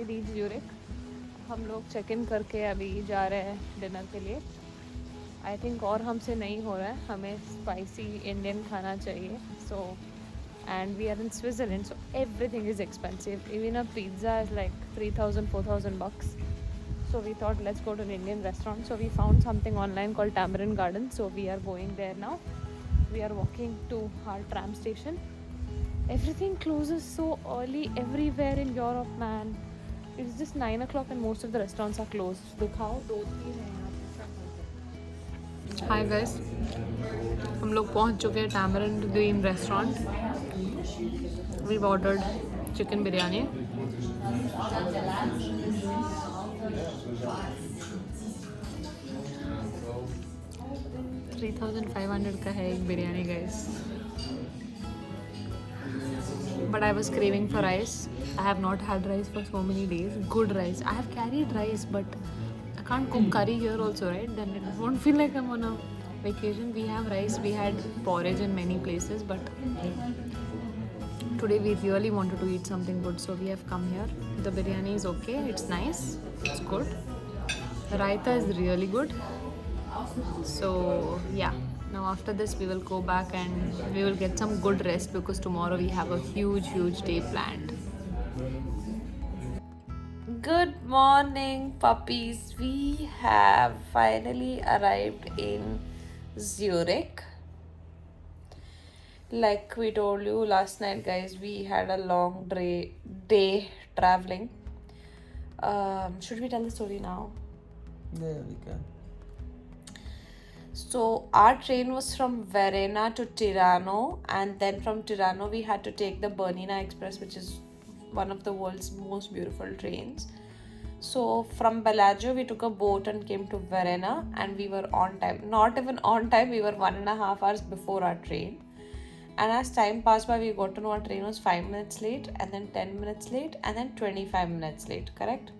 finally reached Zurich. हम लोग check in करके अभी जा रहे हैं डिनर के लिए. आई थिंक और हमसे नहीं हो रहा है, हमें स्पाइसी इंडियन खाना चाहिए. सो and we are in Switzerland, so everything is expensive. Even a pizza is like 3,000 4,000 bucks. So we thought let's go to an Indian restaurant. So we found something online called Tamarind Garden. So we are going there now. We are walking to our tram station. Everything closes so early everywhere in Europe, man. It's just 9 o'clock and most of the restaurants are closed. दिखाओ 2-3 हैं यहाँ पे. Hi guys, हम लोग पहुँच चुके हैं Tamarind Green Restaurant. We've ordered chicken biryani. $3,500 का है एक biryani guys. But I was craving for rice. I have not had rice for so many days. Good rice. I have carried rice, but I can't cook curry here also, right? Then it won't feel like I'm on a vacation. We have rice. We had porridge in many places, but today we really wanted to eat something good, so we have come here. The biryani is okay. It's nice. It's good. The raita is really good. So yeah. Now after this we will go back and we will get some good rest because tomorrow we have a huge day planned. Good morning puppies. We have finally arrived in Zurich. Like we told you last night guys, we had a long day traveling. Should we tell the story now? Yeah, we can. So our train was from Verona to Tirano, and then from Tirano we had to take the Bernina Express, which is one of the world's most beautiful trains. So from Bellagio we took a boat and came to Verona, and we were on time. Not even on time, we were 1.5 hours before our train. And as time passed by, we got to know our train was 5 minutes late, and then 10 minutes late, and then 25 minutes late, correct?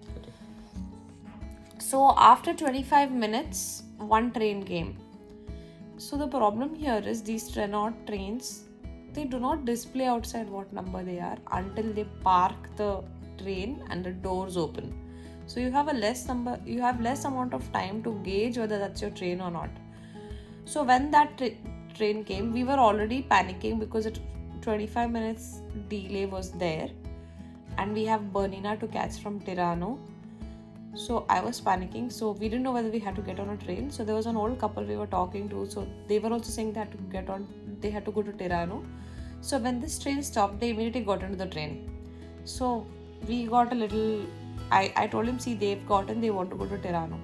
So after 25 minutes, one train came. So the problem here is these Renault trains, they do not display outside what number they are until they park the train and the doors open. So you have less amount of time to gauge whether that's your train or not. So when that train came, we were already panicking because 25 minutes delay was there, and we have Bernina to catch from Tirano. So I was panicking, so we didn't know whether we had to get on a train. So there was an old couple we were talking to, so they were also saying they had to go to Tirano. So when this train stopped, they immediately got into the train. So we got a little, I told him, see, they've gotten, they want to go to Tirano.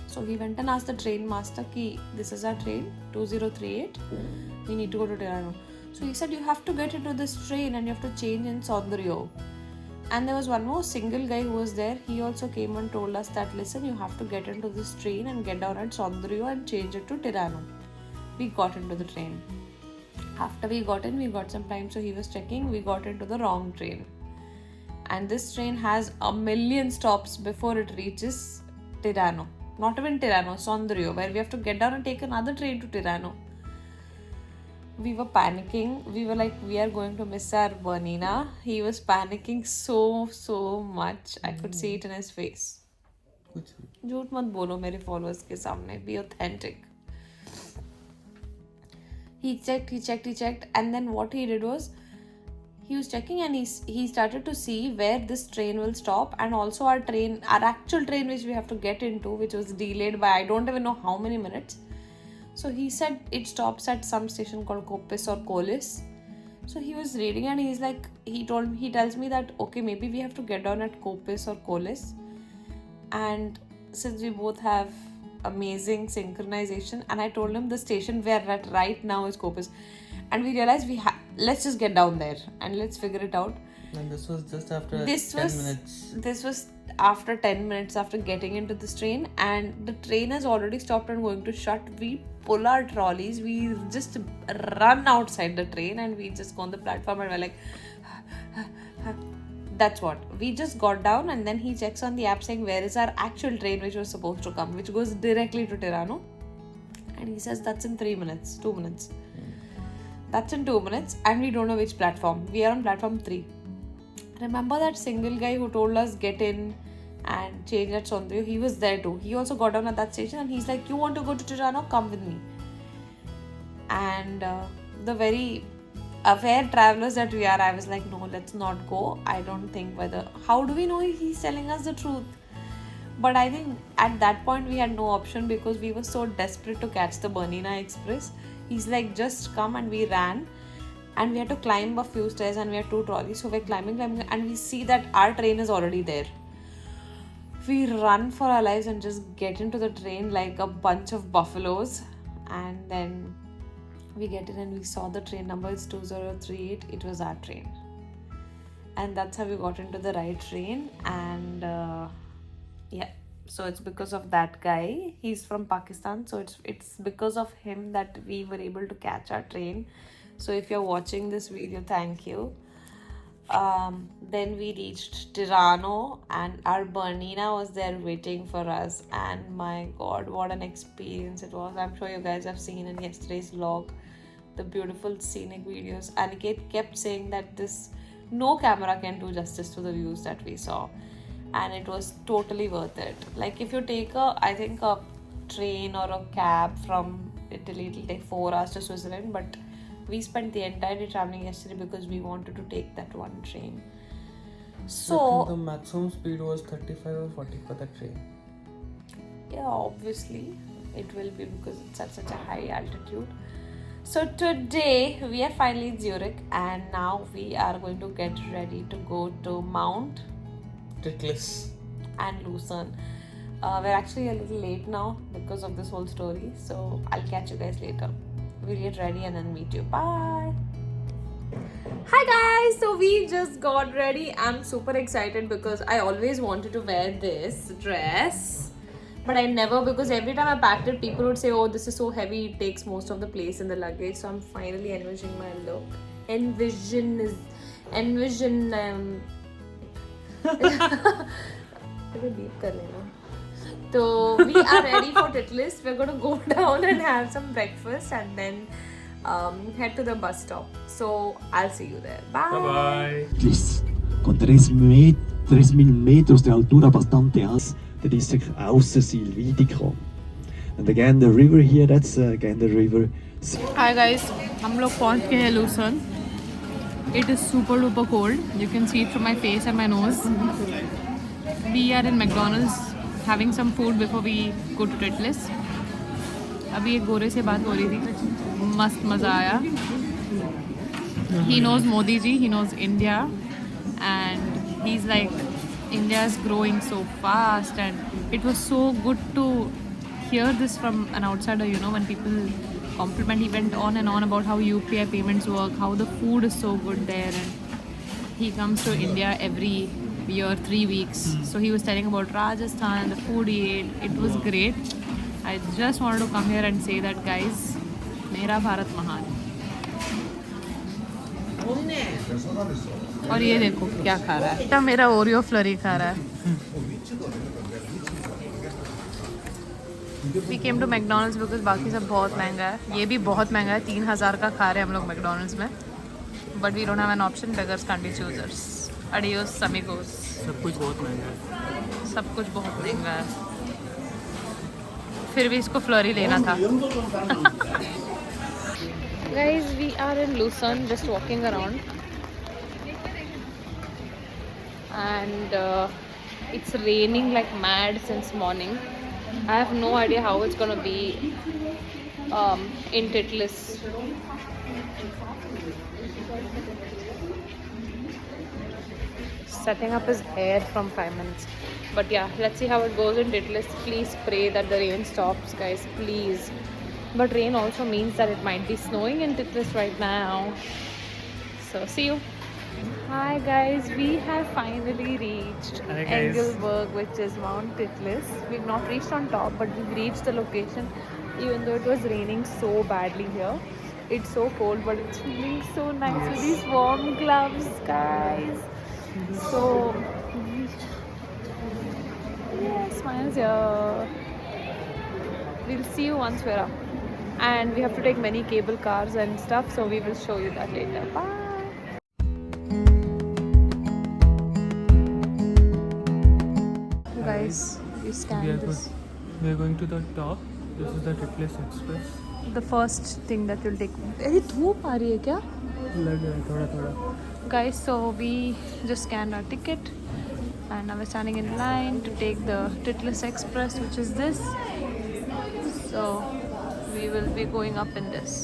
So we went and asked the train master ki this is our train 2038, we need to go to Tirano. So he said you have to get into this train and you have to change in Sondrio. And there was one more single guy who was there. He also came and told us that listen, you have to get into this train and get down at Sondrio and change it to Tirano. We got into the train. After we got in, we got some time, so he was checking. We got into the wrong train, and this train has a million stops before it reaches Tirano. Not even Tirano, Sondrio, where we have to get down and take another train to Tirano. We were panicking. We were like, we are going to miss our Bernina. He was panicking so much. I could see it in his face. झूठ मत बोलो मेरे followers के सामने. Be authentic. He checked, and then what he did was, he was checking and he started to see where this train will stop, and also our actual train which we have to get into, which was delayed by I don't even know how many minutes. So he said it stops at some station called Kopis or Kolis. So he was reading and he's like, he tells me that okay, maybe we have to get down at Kopis or Kolis. And since we both have amazing synchronization, and I told him the station we're at right now is Kopis, and we realized let's just get down there and let's figure it out. And this was just after 10 minutes. This was after 10 minutes after getting into this train, and the train has already stopped and going to shut. We pull our trolleys, we just run outside the train, and we just go on the platform and we're like that's what. We just got down, and then he checks on the app saying where is our actual train which was supposed to come, which goes directly to Tirano, and he says that's in 2 minutes. That's in 2 minutes, and we don't know which platform. We are on platform 3. remember that single guy who told us get in and change at Sondrio? He was there too. He also got down at that station and he's like, you want to go to Tirano? Come with me. And the very aware travelers that we are, I was like, no, let's not go. I don't think whether, how do we know he's telling us the truth? But I think at that point we had no option because we were so desperate to catch the Bernina Express. He's like, just come, and we ran. And we had to climb a few stairs and we had 2 trolleys. So we're climbing and we see that our train is already there. We run for our lives and just get into the train like a bunch of buffaloes. And then we get in and we saw the train number is 2038. It was our train. And that's how we got into the right train. And yeah, so it's because of that guy. He's from Pakistan. So it's because of him that we were able to catch our train. So if you're watching this video, thank you. Then we reached Tirano and our Bernina was there waiting for us. And my God, what an experience it was. I'm sure you guys have seen in yesterday's vlog the beautiful scenic videos. Aniket kept saying that no camera can do justice to the views that we saw. And it was totally worth it. Like if you take I think a train or a cab from Italy, it'll take 4 hours to Switzerland, but we spent the entire day traveling yesterday because we wanted to take that one train. So I think the maximum speed was 35 or 40 for that train. Yeah, obviously it will be because it's at such a high altitude. So today we are finally in Zurich and now we are going to get ready to go to Mount Titlis and Lucerne. We're actually a little late now because of this whole story. So I'll catch you guys later. We'll get ready and then meet you. Bye. Hi guys, so we just got ready. I'm super excited because I always wanted to wear this dress, but I never, because every time I packed it, people would say, oh, this is so heavy, it takes most of the place in the luggage. So I'm finally envisioning my look. Envision. So we are ready for Titlis. We're going to go down and have some breakfast and then head to the bus stop. So I'll see you there. Bye. Bye. Titlis, con 3.000 metros de altura bastante alta, the district Aussersil Wiedikon. And again the river here, that's again the river. Hi guys, हम लोग पहुंच गए हैं Lucerne. It is super duper cold. You can see it from my face and my nose. We are in McDonald's having some food before we go to Titlis. अभी एक गोरे से बात हो रही थी, मस्त मज़ा आया. He knows Modi ji, he knows India, and he's like, India is growing so fast, and it was so good to hear this from an outsider, you know, when people compliment. He went on and on about how UPI payments work, how the food is so good there, and he comes to India every year 3 weeks. So he was telling about Rajasthan and the food he ate. It was great. I just wanted to come here and say that, guys, Mera Bharat Mahan. और ये देखो क्या खा रहा है, मेरा Oreo flurry खा रहा है. We came to McDonald's because बाकी सब बहुत महंगा है. ये भी बहुत महंगा है, 3,000 का खा रहे हैं हम लोग McDonald's में. But we don't have an option, beggars can't be choosers. Adios amigos. सब कुछ बहुत महंगा है. सब कुछ बहुत महंगा है. फिर भी इसको फ्लरी लेना था. Guys, we are in Lucerne, just walking around. And it's raining like mad since morning. I have no idea how it's gonna be in Titlis. Setting up his hair from 5 minutes. But yeah, let's see how it goes in Titlis. Please pray that the rain stops, guys, please. But rain also means that it might be snowing in Titlis right now. So see you. Hi guys, we have finally reached Engelberg, which is Mount Titlis. We've not reached on top, but we've reached the location even though it was raining so badly here. It's so cold, but it's feeling so nice with these warm gloves, guys. So yeah, smiles here. We'll see you once we're up. And we have to take many cable cars and stuff, so we will show you that later. Bye. please. You We scan are this. We are going to the top. This is the Titlis Express. The first thing that you'll take. अरे धूप आ रही है क्या? लग रहा है थोड़ा थोड़ा. Guys, so we just scanned our ticket and now we're standing in line to take the Titlis Express, which is this. So we will be going up in this.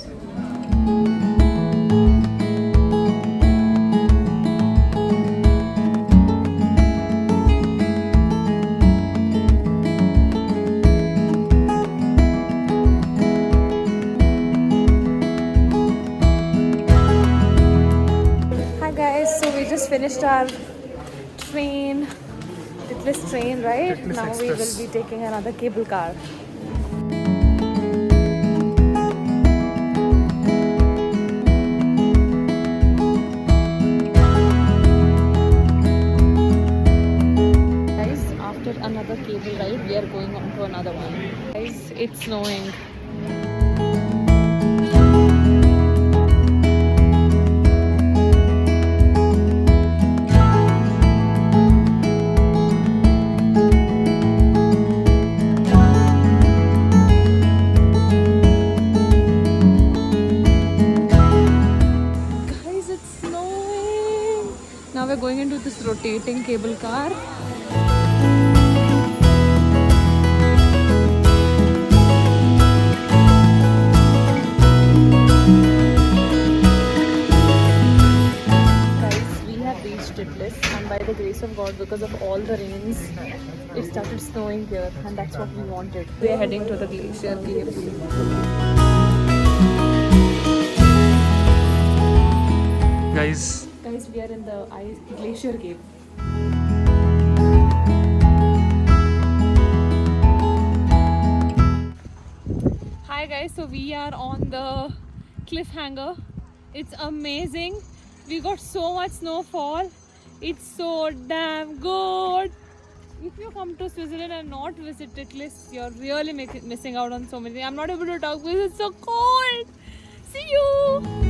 Hi guys, so we just finished our train, Titlis train, right? Titlis Now we Express. will be taking another cable car. Guys, after another cable ride, we are going on to another one. Guys, it's snowing. Guys, it's snowing. Now we're going into this rotating cable car. Guys, we have reached Titlis, and by the grace of God, because of all the rains, it started snowing here, and that's what we wanted. We're heading to the glacier cave. Guys, Guys, we are in the glacier cave. Hi guys, so we are on the cliffhanger. It's amazing. We got so much snowfall. It's so damn good. If you come to Switzerland and not visit Titlis, you're really missing out on so many things. I'm not able to talk because it's so cold. See you.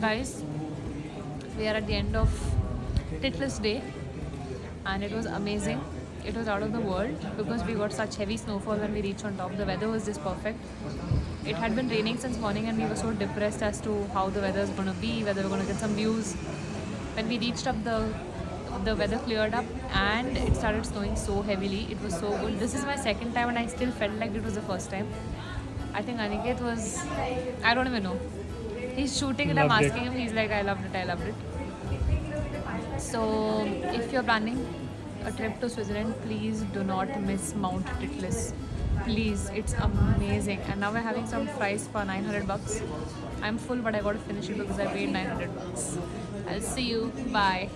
Guys, we are at the end of Titlis day and it was amazing. It was out of the world because we got such heavy snowfall when we reached on top. The weather was just perfect. It had been raining since morning and we were so depressed as to how the weather is going to be, whether we're going to get some views. When we reached up, the weather cleared up and it started snowing so heavily. It was so good. This is my second time and I still felt like it was the first time. I think Aniket was, I don't even know. He's shooting and I'm Loved it. asking him, he's like, I loved it. So if you're planning a trip to Switzerland, please do not miss Mount Titlis. Please, it's amazing. And now we're having some fries for 900 bucks. I'm full, but I got to finish it because I paid 900 bucks. I'll see you. Bye.